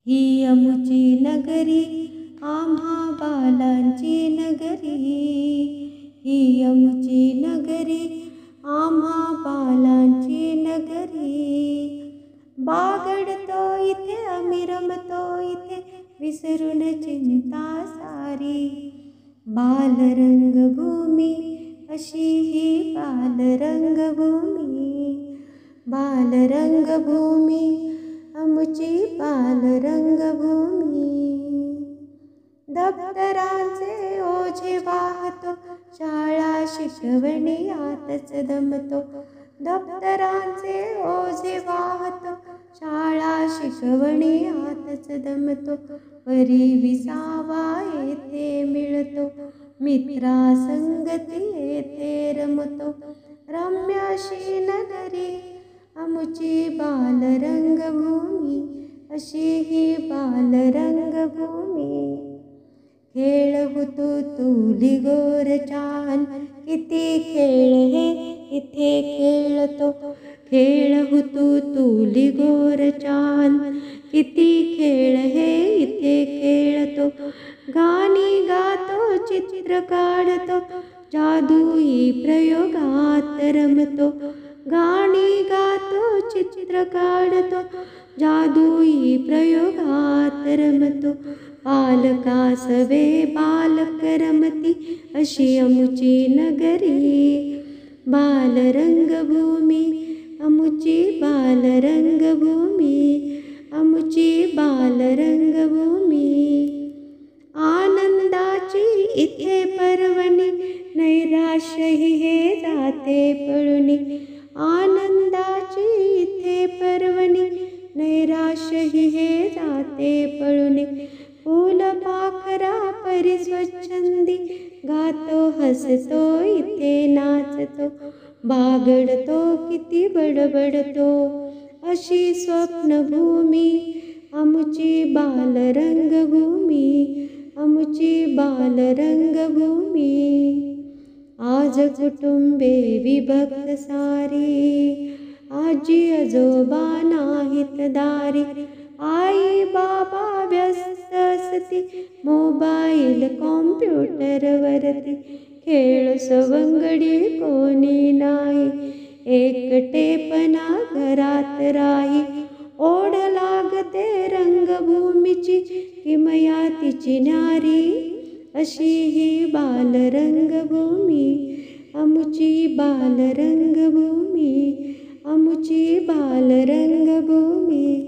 ही अमुची नगरी आम्हा बालांची नगरी, ही अमुची नगरी आम्हा बालांची नगरी. बागडतो इथे आम्ही रमतो इथे विसरून चिंता सारी. बालरंगभूमी अशी ही बालरंगभूमी, बालरंगभूमी आमची बालरंगभूमी. दप्तरांचे ओझे वाहतो शाळा शिकवणीयातच दमतो. दप्तरांचे ओझे वाहतो शाळा शिकवणीयातच दमतो. परी विसावा येथे मिळतो मित्रा संगती येथे रमतो. रम्याशी नगरी आमची बालरंगभूमी अशी ही बालरंगभूमी. खेळ होतो तुली गोर छान किती खेळ हे इथे खेळतो. खेळ होतो तुली गोर छान किती खेळ हे इथे खेळतो. गाणी गातो चित्र काढतो जादुई प्रयोगात रमतो. गाणी गातो चित्र काढतो जादुई प्रयोगात रमतो. बालकासवे बालक रमती अशी अमुची नगरी. बालरंगभूमी अमुची बालरंगभूमी, अमुची बालरंगभूमी. आनंदाची इथे पर्वणी नैराश्यही हे जाते पळुनी. आनंदाची इथे पर्वणी नैराश्यही हे जाते पळुनी. फुलपाखरा परी स्वच्छंदी गातो हसतो इथे नाचतो. बागडतो किती बडबडतो अशी स्वप्नभूमी आमची बालरंगभूमी, आमची बालरंगभूमी. आज कुटुंबे विभक्त सारी, आजी आजोबा नाहीत दारी. आई बाबा व्यस्त असती मोबाईल कॉम्प्युटरवरती. खेळ सवंगडी कोणी नाही एकटेपणा घरात राही. ओढ लागते रंगभूमीची किमया तिची न्यारी अशी ही बालरंगभूमी, आमची बालरंगभूमी, आमची बालरंगभूमी.